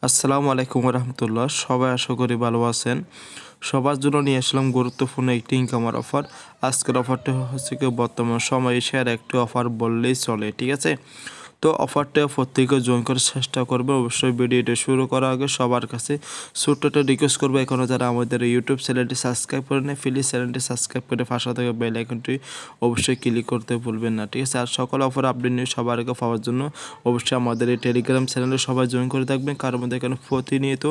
আসসালামু আলাইকুম রহমতুল্লাহ। সবাই আশা করি ভালো আছেন। সবার জন্য নিয়ে আসলাম গুরুত্বপূর্ণ একটি ইনকামের অফার। আজকের অফারটা হচ্ছে কি বর্তমান সময়ে শেয়ার একটি অফার বললেই চলে, ঠিক আছে। তো অফারটা প্রত্যেকে জয়েন করার চেষ্টা করবে। অবশ্যই ভিডিওটা শুরু করার আগে সবার কাছে ছোট্ট একটা রিকোয়েস্ট করবো, এখনও যারা আমাদের ইউটিউব চ্যানেলটি সাবস্ক্রাইব করে নেয় প্লিজ চ্যানেলটি সাবস্ক্রাইব করে পাশে থাকা বেল আইকনটি অবশ্যই ক্লিক করতে ভুলবেন না, ঠিক আছে। আর সকল অফার আপডেট নিয়ে সবার আগে পাওয়ার জন্য অবশ্যই আমাদের এই টেলিগ্রাম চ্যানেলে সবাই জয়েন করে থাকবেন, কারণ মধ্যে এখানে প্রতিনিয়ত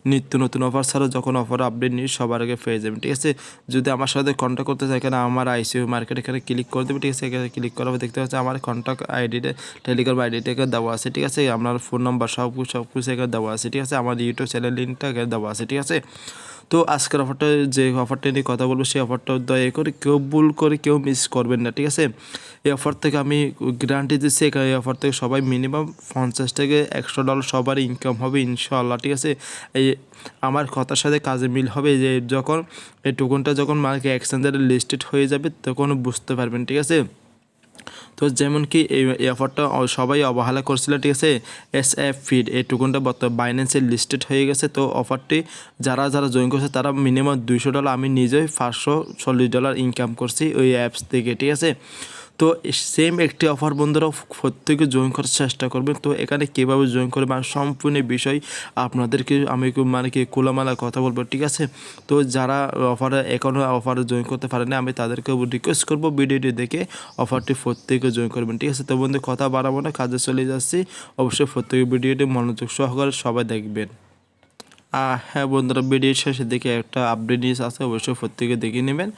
নিত্য নতুন অফার ছাড়া যখন অফার আপডেট নিয়ে সবার আগে পেয়ে যাবেন, ঠিক আছে। যদি আমার সাথে কন্ট্যাক্ট করতে চাই এখানে আমার আইসিইউ মার্কেট এখানে ক্লিক করে দেবে, ঠিক আছে। এখানে ক্লিক করার পর দেখতে পাচ্ছি আমার কন্ট্যাক্ট আইডিটা টেলিগ্রাম আইডিটা এখানে দেওয়া আছে, ঠিক আছে। আপনার ফোন নাম্বার সব কিছু এখানে দেওয়া আছে, ঠিক আছে। আমার ইউটিউব চ্যানেল লিঙ্কটা এখানে দেওয়া আছে, ঠিক আছে। তো আজকের অফারটা যে অফারটা নিয়ে কথা বলবো সেই অফারটা দয়া করে কেউ ভুল করে কেউ মিস করবেন না, ঠিক আছে। এই অফার থেকে আমি গ্যারান্টি দিচ্ছি, এই অফার থেকে সবাই মিনিমাম 50 থেকে $100 সবার ইনকাম হবে ইনশাআল্লাহ, ঠিক আছে। এই আমার কথার সাথে কাজে মিল হবে যে যখন এই টোকনটা যখন মার্কেট এক্সচেঞ্জারে লিস্টেড হয়ে যাবে তখন বুঝতে পারবেন, ঠিক আছে। তো যেমন কি এই অফারটা সবাই অবহেলা করছিল, ঠিক আছে। SF ফিড এই টোকনটা বর্তমানে বাইন্যান্সে লিস্টেড হয়ে গেছে। তো অফারটি যারা জয়েন করছে তারা মিনিমাম $200, আমি নিজেই $540 ইনকাম করছি ওই অ্যাপস থেকে, ঠিক আছে। তো সেম একটি অফার বন্ধুরা প্রত্যেকে জয়েন করার চেষ্টা করবেন। তো এখানে কীভাবে জয়েন করবেন আর সম্পূর্ণ বিষয় আপনাদেরকে আমি মানে কি খোলামেলা কথা বলবো, ঠিক আছে। তো যারা এখনও অফারে জয়েন করতে পারেনি আমি তাদেরকে রিকোয়েস্ট করবো ভিডিওটি দেখে অফারটি প্রত্যেকে জয়েন করবেন, ঠিক আছে। তো বন্ধু কথা বাড়াবো না, কাজে চলে যাচ্ছি। অবশ্যই প্রত্যেকে ভিডিওটি মনোযোগ সহকারে সবাই দেখবেন। হ্যাঁ বন্ধুরা, ভিডিওর শেষে দেখে একটা আপডেট নিউজ আছে, অবশ্যই প্রত্যেকে দেখে নেবেন।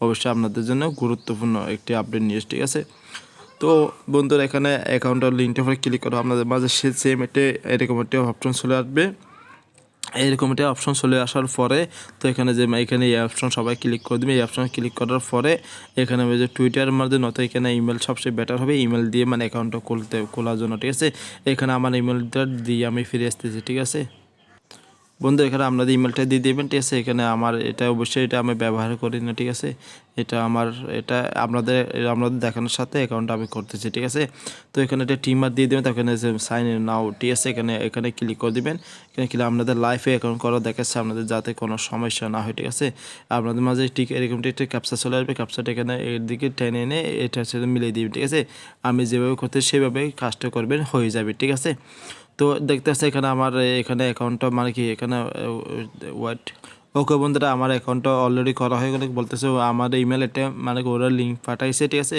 অবশ্যই আপনাদের জন্য গুরুত্বপূর্ণ একটি আপডেট নিউজ, ঠিক আছে। তো বন্ধুরা এখানে অ্যাকাউন্টের লিঙ্কটা পরে ক্লিক করো, আপনাদের মাঝে সেম এরকম একটি অপশন চলে আসবে। এরকম একটা অপশন চলে আসার পরে তো এখানে এই অপশন সবাই ক্লিক করে দেবে। এই অপশন ক্লিক করার পরে এখানে যে টুইটারের মধ্যে নয়তো এখানে ইমেল সবচেয়ে বেটার হবে, ইমেল দিয়ে মানে অ্যাকাউন্টটা খোলার জন্য, ঠিক আছে। এখানে আমার ইমেলটা দিয়ে আমি ফিরে আসতেছি, ঠিক আছে। বন্ধু এখানে আপনাদের ইমেলটা দিয়ে দেবেন, ঠিক আছে। এখানে আমার এটা অবশ্যই এটা আমি ব্যবহার করি না, ঠিক আছে। এটা আপনাদের দেখানোর সাথে অ্যাকাউন্টটা আমি করতেছি, ঠিক আছে। তো এখানে একটা টিমার দিয়ে দেবেন, তো এখানে সাইন ইন নাও, ঠিক আছে। এখানে ক্লিক করে দেবেন। এখানে ক্লিক আপনাদের লাইফে অ্যাকাউন্ট করা দেখাচ্ছে আপনাদের, যাতে কোনো সমস্যা না হয়, ঠিক আছে। আপনাদের মাঝে ঠিক এরকম একটা ক্যাপচা চলে আসবে, ক্যাপচাটা এখানে এর দিকে টেনে এনে এটার সাথে মিলিয়ে দিবেন, ঠিক আছে। আমি যেভাবে করতে সেভাবে কাজটা করবেন, হয়ে যাবে, ঠিক আছে। তো দেখতে পাচ্ছি এখানে আমার এখানে অ্যাকাউন্টটা মানে কি এখানে ওয়াইট ওকে বন্ধুরা, আমার অ্যাকাউন্টটা অলরেডি করা হয়ে গেলে বলতেছে আমার ইমেল এটা মানে ওরা লিঙ্ক পাঠাইছে, ঠিক আছে।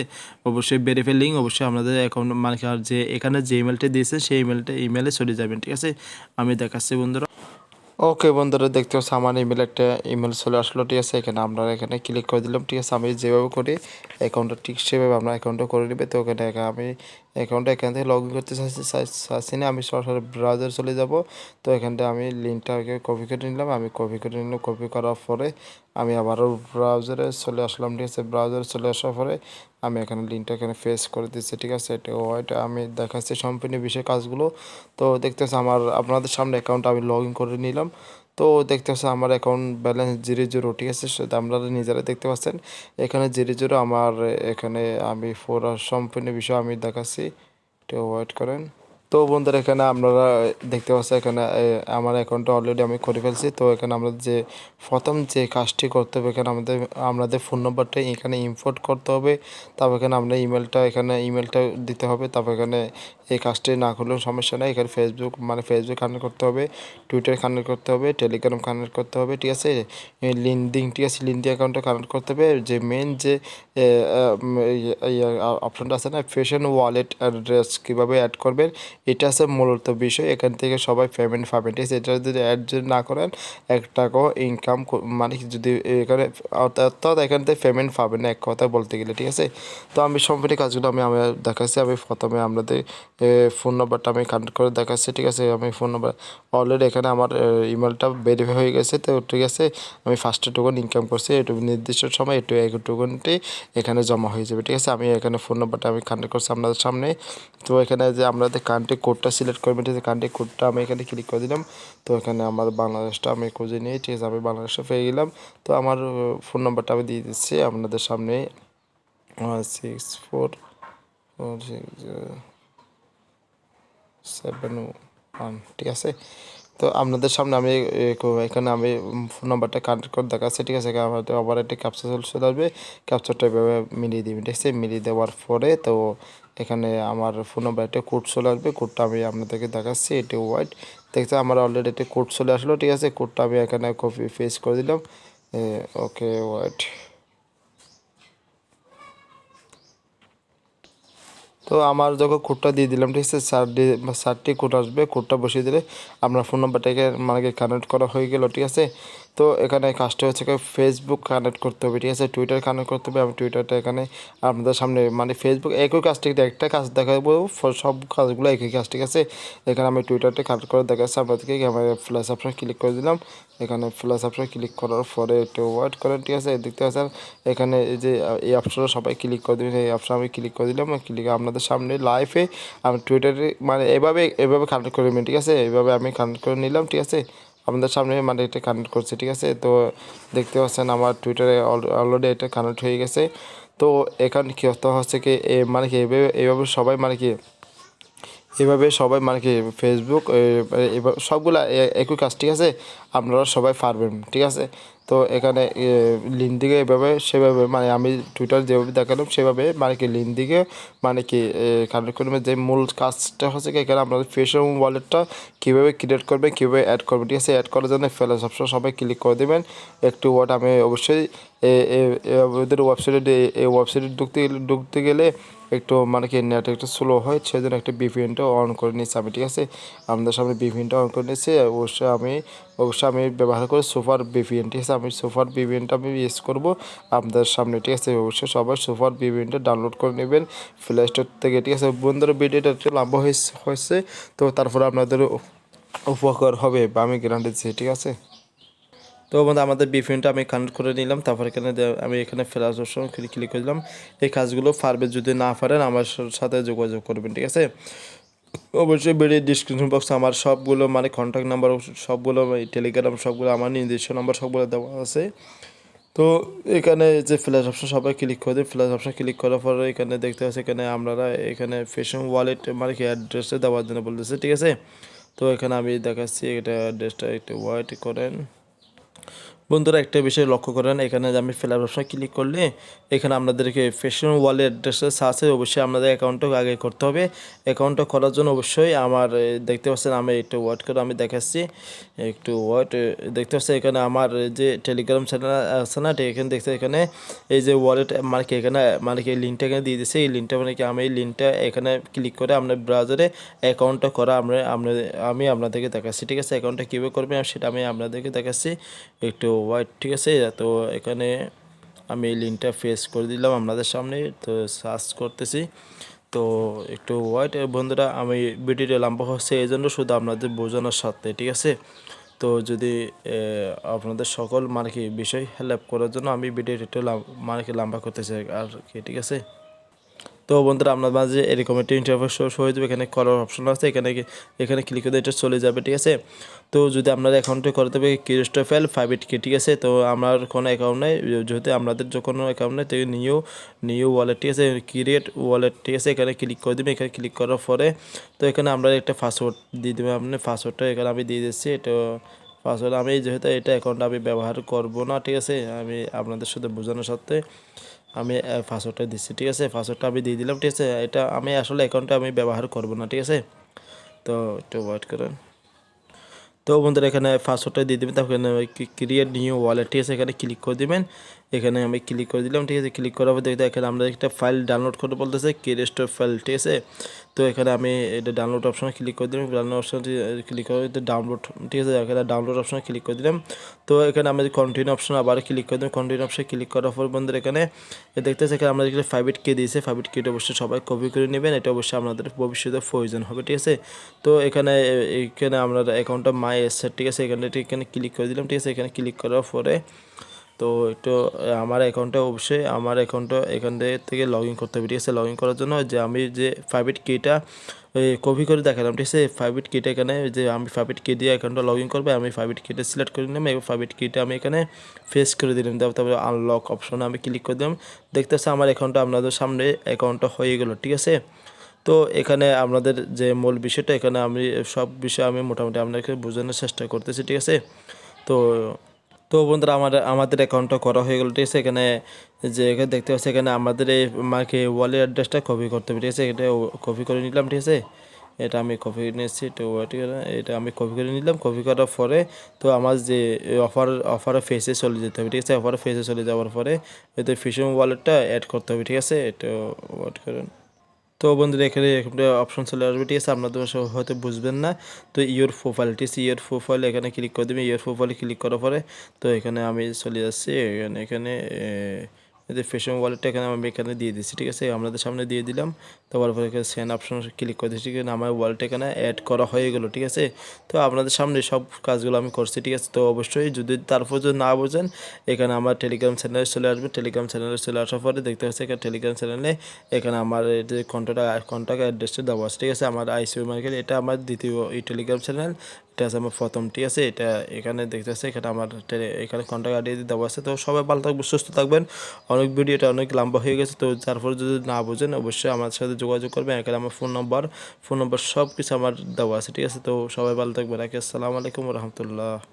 অবশ্যই ভেরিফাই লিঙ্ক, অবশ্যই আপনাদের অ্যাকাউন্ট মানে আর যে এখানে যে ইমেলটা দিয়েছে সেই ইমেলে চলে যাবেন, ঠিক আছে। আমি দেখাচ্ছি বন্ধুরা। ওকে বন্ধুরা, দেখতে পাচ্ছি আমার একটা ইমেল চলে আসলো, ঠিক আছে। আপনারা এখানে ক্লিক করে দিলাম, ঠিক আছে। আমি যেভাবে করি অ্যাকাউন্টটা ঠিক সেভাবে আপনার অ্যাকাউন্টটা করে নেবে। তো আমি এখান থেকে লগ ইন করতে চাচ্ছি না, আমি সরাসরি ব্রাউজার চলে যাব। তো এখানটা আমি লিঙ্কটা কপি করে নিলাম, আমি কপি করে নিলাম। কপি করার পরে আমি আবারও ব্রাউজারে চলে আসলাম, ঠিক আছে। ব্রাউজারে চলে আসার পরে আমি এখানে লিঙ্কটা এখানে পেস্ট করে দিচ্ছি, ঠিক আছে। এটা আমি দেখাচ্ছি সম্পূর্ণ বিষয় কাজগুলো। তো দেখতেছি আপনাদের সামনে অ্যাকাউন্ট আমি লগ ইন করে নিলাম। তো দেখতে পাচ্ছেন আমার অ্যাকাউন্ট ব্যালেন্স 0 ঠিক আছে, সেটা আপনারা নিজেরা দেখতে পাচ্ছেন এখানে 0 আমার এখানে আমি পুরো সম্পূর্ণ বিষয় আমি দেখাচ্ছি, একটু ওয়েট করেন। তো বন্ধুরা এখানে আপনারা দেখতে পাচ্ছেন এখানে আমার অ্যাকাউন্টটা অলরেডি আমি করে ফেলছি। তো এখানে আমরা প্রথম যে কাজটি করতে হবে এখানে আপনাদের ফোন নম্বরটা এখানে ইম্পোর্ট করতে হবে। তারপর এখানে আপনার ইমেলটা দিতে হবে। তারপর এখানে এই কাজটি না করলেও সমস্যা নেই। এখানে ফেসবুক কানেক্ট করতে হবে, টুইটার কানেক্ট করতে হবে, টেলিগ্রাম কানেক্ট করতে হবে, ঠিক আছে। লিঙ্কডিন, ঠিক আছে, লিঙ্কডিন অ্যাকাউন্টটা কানেক্ট করতে হবে। যে মেন যে অপশনটা আছে না, ফ্যাশন ওয়ালেট অ্যাড্রেস কীভাবে অ্যাড করবেন, এটা আছে মূলত বিষয়। এখান থেকে সবাই পেমেন্ট পাবেন, ঠিক আছে। এটা যদি অ্যাড যদি না করেন 1 টাকাও ইনকাম মানে যদি এখানে অর্থাৎ এখান থেকে পেমেন্ট পাবেন না, এক কথা বলতে গেলে, ঠিক আছে। তো আমি সম্পূর্ণ কাজগুলো আমি দেখাচ্ছি। আমি প্রথমে আপনাদের ফোন নাম্বারটা আমি কানেক্ট করে দেখাচ্ছি, ঠিক আছে। আমি ফোন নাম্বার অলরেডি এখানে আমার ইমেলটা ভেরিফাই হয়ে গেছে, তো ঠিক আছে। আমি ফার্স্টে টোকন ইনকাম করছি, একটু নির্দিষ্ট সময় এই টোকনটি এখানে জমা হয়ে যাবে, ঠিক আছে। আমি এখানে ফোন নাম্বারটা আমি কানেক্ট করছি আপনাদের সামনে। তো এখানে যে আপনাদের কান্ট্রি কোডটা সিলেক্ট করবেন, ঠিক আছে। কান্ট্রি কোডটা আমি এখানে ক্লিক করে দিলাম। তো এখানে আমার বাংলাদেশটা আমি খুঁজে নিয়ে, ঠিক আছে, আমি বাংলাদেশটা পেয়ে গেলাম। তো আমার ফোন নাম্বারটা আমি দিয়ে দিচ্ছি আপনাদের সামনে 644607 1, ঠিক আছে। তো আপনাদের সামনে আমি এখানে আমি ফোন নাম্বারটা কানেক্ট করে দেখাচ্ছি, ঠিক আছে। আমাদের আবার একটা ক্যাপচা চলে আসবে, ক্যাপচারটা এভাবে মিলিয়ে দিবেন, ঠিক আছে। মিলিয়ে দেওয়ার পরে তো এখানে আমার ফোন নাম্বার একটা কোড চলে আসবে, কোডটা আমি আপনাদেরকে দেখাচ্ছি। এটা ওয়াইট দেখতে আমার অলরেডি একটা কোড চলে আসলো, ঠিক আছে। কোডটা আমি এখানে কপি পেস্ট করে দিলাম। ওকে ওয়াইট। তো আমার যখন কোডটা দিয়ে দিলাম, ঠিক আছে, 4টি কোড আসবে। কোডটা বসিয়ে দিলে আপনার ফোন নাম্বারটাকে মানে কানেক্ট করা হয়ে গেল, ঠিক আছে। তো এখানে কাজটা হচ্ছে ফেসবুক কানেক্ট করতে হবে, ঠিক আছে। টুইটার কানেক্ট করতে হবে। আমি টুইটারটা এখানে আপনাদের সামনে মানে ফেসবুক একই কাজ, ঠিক একটা কাজ দেখাবো, সব কাজগুলো একই কাজ, ঠিক আছে। এখানে আমি টুইটারটা কানেক্ট করে দেখাচ্ছি আপনাদেরকে। আমি প্লাস অপশন ক্লিক করে দিলাম। এখানে প্লাস অপশন ক্লিক করার পরে একটু ওয়েট করেন, ঠিক আছে। দেখতে পাচ্ছেন এখানে এই যে এই অপশনে সবাই ক্লিক করে দেবেন। এই অপশন আমি ক্লিক করে দিলাম। ক্লিক আপনাদের সামনে লাইভে আমি টুইটারে মানে এভাবে কানেক্ট করে নেবেন, ঠিক আছে। এইভাবে আমি কানেক্ট করে নিলাম, ঠিক আছে। আপনাদের সামনে মানে এটা কানেক্ট করছে, ঠিক আছে। তো দেখতে পাচ্ছেন আমার টুইটারে অলরেডি এটা কানেক্ট হয়ে গেছে। তো এখানে কী হচ্ছে কি মানে কি এইভাবে সবাই মানে কি এভাবে সবাই মানে কি ফেসবুক এবার সবগুলা একই কাজ, ঠিক আছে। আপনারা সবাই পারবেন, ঠিক আছে। তো এখানে লিঙ্ক দিকে এভাবে সেভাবে মানে আমি টুইটার যেভাবে দেখালাম সেভাবে মানে কি লিঙ্ক দিকে মানে কি কানেক্ট করবেন। যে মূল কাজটা হচ্ছে কি এখানে আপনাদের ফেসবুক ওয়ালেটটা কীভাবে ক্রিয়েট করবেন, কীভাবে অ্যাড করবেন, ঠিক আছে। অ্যাড করার জন্য ফেলে সবসময় সবাই ক্লিক করে দেবেন। একটু ওয়াট আমি অবশ্যই ওদের ওয়েবসাইটে এই ওয়েবসাইটে ঢুকতে গেলে একটু মানে কি নেট একটু স্লো হয়, সেজন্য একটা ভিপিএনটা অন করে নিচ্ছি আমি, ঠিক আছে। আমাদের সামনে ভিপিএনটা অন করে নিচ্ছি। অবশ্যই আমি ব্যবহার করি সুপার ভিপিএন, ঠিক আছে। আমি সুপার ভিপিএনটা আমি ইউজ করবো আপনাদের সামনে, ঠিক আছে। অবশ্যই সবাই সুপার ভিপিএনটা ডাউনলোড করে নেবেন প্লে স্টোর থেকে, ঠিক আছে। বন্ধুরা ভিডিওটা একটু লাভ হয়েছে, তো তারপরে আপনাদের উপকার হবে বা আমি গ্যারান্টি দিচ্ছি, ঠিক আছে। তো বন্ধু আমাদের বিপিএনটা আমি কানেক্ট করে নিলাম। তারপর এখানে আমি এখানে ফ্ল্যাশ অপশন ক্লিক করে দিলাম। এই কাজগুলো পারবে, যদি না পারেন আমার সাথে যোগাযোগ করবেন, ঠিক আছে। অবশ্যই ভিডিও ডিসক্রিপশন বক্সে আমার সবগুলো মানে কন্ট্যাক্ট নাম্বার সবগুলো টেলিগ্রাম সবগুলো আমার নিজস্ব নাম্বার সবগুলো দেওয়া আছে। তো এখানে যে ফ্ল্যাশ অপশন সবাই ক্লিক করে দিন। ফ্ল্যাশ অপশন ক্লিক করার পরে এখানে দেখতে পাচ্ছি এখানে আপনারা এখানে ফেসবুক ওয়ালেট মানে কি অ্যাড্রেসটা দেওয়ার জন্য বলতেছে, ঠিক আছে। তো এখানে আমি দেখাচ্ছি এটা অ্যাড্রেসটা একটু ওয়েট করেন। বন্ধুরা একটা বিষয় লক্ষ্য করেন, এখানে যে আমি ফিল আপ অপশনে ক্লিক করলে এখানে আপনাদেরকে ফেশন ওয়ালেট অ্যাড্রেসের সাথে অবশ্যই আপনাদের অ্যাকাউন্টটা আগে করতে হবে। অ্যাকাউন্টটা করার জন্য অবশ্যই আমার দেখতে পাচ্ছেন আমি একটু ওয়েট করে আমি দেখাচ্ছি, একটু ওয়েট। দেখতে পাচ্ছেন এখানে আমার যে টেলিগ্রাম চ্যানেল আছে না, এখানে দেখতে এখানে এই যে ওয়ালেট মানে কি এখানে মানে কি লিঙ্কটা এখানে দিয়ে দিচ্ছে। এই লিঙ্কটা মানে কি আমি এই লিঙ্কটা এখানে ক্লিক করে আপনার ব্রাউজারে অ্যাকাউন্টটা করা আমি আপনাদেরকে দেখাচ্ছি, ঠিক আছে। অ্যাকাউন্টটা কীভাবে করবেন সেটা আমি আপনাদেরকে দেখাচ্ছি, একটু ওয়াইট, ঠিক আছে। তো এখানে আমি এই লিঙ্কটা ফেস করে দিলাম আপনাদের সামনে, তো সার্চ করতেছি। তো একটু ওয়াইট বন্ধুরা, আমি ভিডিওটা লম্বা হচ্ছে এই জন্য শুধু আপনাদের বোঝানোর সাথে, ঠিক আছে। তো যদি আপনাদের সকল মানে কি বিষয় হেল্প করার জন্য আমি ভিডিওটা একটু মানে কি লম্বা করতে চাই আর কি, ঠিক আছে। তো বন্ধুরা আপনার মাঝে এরকম একটা ইন্টারফেস শো হয়ে যাবে। এখানে করার অপশন আছে, এখানে ক্লিক করে এটা চলে যাবে, ঠিক আছে। তো যদি আপনার অ্যাকাউন্টে করতে হবে ক্রিস্টোফেল 5 ঠিক আছে। তো আমার কোনো অ্যাকাউন্ট নেই, যেহেতু আপনাদের যখন অ্যাকাউন্ট নেই তো নিউ ওয়ালেট, ঠিক আছে, ক্রিয়েট ওয়ালেট, ঠিক আছে। এখানে ক্লিক করে দেবেন। এখানে ক্লিক করার পরে তো এখানে আমরা একটা পাসওয়ার্ড দিয়ে দেবেন। আপনি পাসওয়ার্ডটা এখানে আমি দিয়ে দিচ্ছি। এটা পাসওয়ার্ড আমি যেহেতু এটা অ্যাকাউন্ট আমি ব্যবহার করব না, ঠিক আছে, আমি আপনাদের সাথে বোঝানোর সাথে আমি পাসওয়ার্ডটা দিচ্ছি, ঠিক আছে। পাসওয়ার্ডটা আমি দিয়ে দিলাম, ঠিক আছে। এটা আমি আসলে অ্যাকাউন্টটা আমি ব্যবহার করব না, ঠিক আছে। তো একটু ওয়েট করেন। তো বন্ধুরা এখানে পাসওয়ার্ডটা দিয়ে দেবেন। তারপর এখানে ক্রিয়েট নিউ ওয়ালেট, ঠিক আছে, এখানে ক্লিক করে দেবেন। এখানে আমি ক্লিক করে দিলাম, ঠিক আছে। ক্লিক করার পর দেখতে এখানে আমরা একটা ফাইল ডাউনলোড করতে বলতেছে ক্রিয়েট ফাইল, ঠিক আছে। তো এখানে আমি এটা ডাউনলোড অপশনে ক্লিক করে দিলাম। ডাউনলোড অপশনে ক্লিক করে ডাউনলোড, ঠিক আছে। এখানে ডাউনলোড অপশনে ক্লিক করে দিলাম। তো এখানে আমরা কন্টিনিউ অপশন আবার ক্লিক করে দিলাম। কন্টিনিউ অপশনে ক্লিক করার পর বন্ধুরা এখানে দেখতেছে এখানে আমরা এখানে 5 দিয়েছে। 5 অবশ্যই সবাই কপি করে নেবেন, এটা অবশ্যই আপনাদের ভবিষ্যতে প্রয়োজন হবে, ঠিক আছে। তো এখানে আমরা অ্যাকাউন্টটা মাই এসেট, ঠিক আছে, এখানে ক্লিক করে দিলাম, ঠিক আছে। এখানে ক্লিক করার পরে তো একটু আমার অ্যাকাউন্টটা এখান থেকে লগ ইন করতে হবে, ঠিক আছে। লগ ইন করার জন্য যে আমি যে 5 কপি করে দেখালাম, ঠিক আছে। 5 এখানে যে আমি 5 দিয়ে অ্যাকাউন্টটা লগ ইন করবো, আমি 5 সিলেক্ট করে নিলাম এবং 5 আমি এখানে ফেস করে দিলাম। তারপরে আনলক অপশনে আমি ক্লিক করে দিলাম। দেখতেছে আমার অ্যাকাউন্টটা আপনাদের সামনে অ্যাকাউন্টটা হয়ে গেল, ঠিক আছে। তো এখানে আপনাদের যে মূল বিষয়টা, এখানে আমি সব বিষয় আমি মোটামুটি আপনাকে বোঝানোর চেষ্টা করতেছি, ঠিক আছে। তো তো বন্ধুরা আমাদের অ্যাকাউন্টটা করা হয়ে গেল, ঠিক আছে। এখানে যে এখানে দেখতে পাচ্ছি, এখানে আমাদের এই মাকে ওয়ালেট অ্যাড্রেসটা কপি করতে হবে, ঠিক আছে। এটা কপি করে নিলাম, ঠিক আছে। এটা আমি কপি নিয়েছি, তো এটা আমি কপি করে নিলাম। কপি করার পরে তো আমার যে অফারের ফেসে চলে যেতে হবে, ঠিক আছে। অফারের ফেসে চলে যাওয়ার পরে এতে ফিশিং ওয়ালেটটা অ্যাড করতে হবে, ঠিক আছে। এটা ওয়াট করেন। তো বন্ধুরা এখানে একটা অপশন চলে আসবে, ঠিক আছে। আপনাদের হয়তো বুঝবেন না। তো ইয়োর প্রোফাইল, ঠিক আছে, ইয়োর প্রোফাইল এখানে ক্লিক করে দেবেন। ইয়োর প্রোফাইলে ক্লিক করার পরে তো এখানে আমি চলে যাচ্ছি, এখানে যে ফেশন ওয়ালেটটা এখানে আমি এখানে দিয়ে দিচ্ছি, ঠিক আছে। আপনাদের সামনে দিয়ে দিলাম। তারপর এখানে সেন্ড অপশন ক্লিক করে দিচ্ছি, কিন্তু আমার ওয়ালেট এখানে অ্যাড করা হয়ে গেলো, ঠিক আছে। তো আপনাদের সামনে সব কাজগুলো আমি করছি, ঠিক আছে। তো অবশ্যই যদি তারপর যদি না বোঝেন, এখানে আমার টেলিগ্রাম চ্যানেলে চলে আসবে। টেলিগ্রাম চ্যানেলে চলে আসার পরে দেখতে পাচ্ছি এখানে টেলিগ্রাম চ্যানেলে এখানে আমার এই যে কন্ট্যাক্ট অ্যাড্রেসটা দেওয়া আছে, ঠিক আছে। আমার আইসিইউ মার্কেট, এটা আমার দ্বিতীয় এই টেলিগ্রাম চ্যানেল, এটা আছে আমার প্রথম, ঠিক আছে। এটা এখানে দেখতে পাচ্ছি, এখানে আমার এখানে কন্ট্যাক্ট আইডি দেওয়া আছে। তো সবাই ভালো থাকবেন, সুস্থ থাকবেন। অনেক ভিডিওটা অনেক লম্বা হয়ে গেছে, তো তারপরে যদি না বোঝেন অবশ্যই আমার সাথে যোগাযোগ করবেন। এখানে আমার ফোন নম্বর সব কিছু আমার দেওয়া আছে, ঠিক আছে। তো সবাই ভালো থাকবেন। আসসালামু আলাইকুম রহমতুল্লাহ।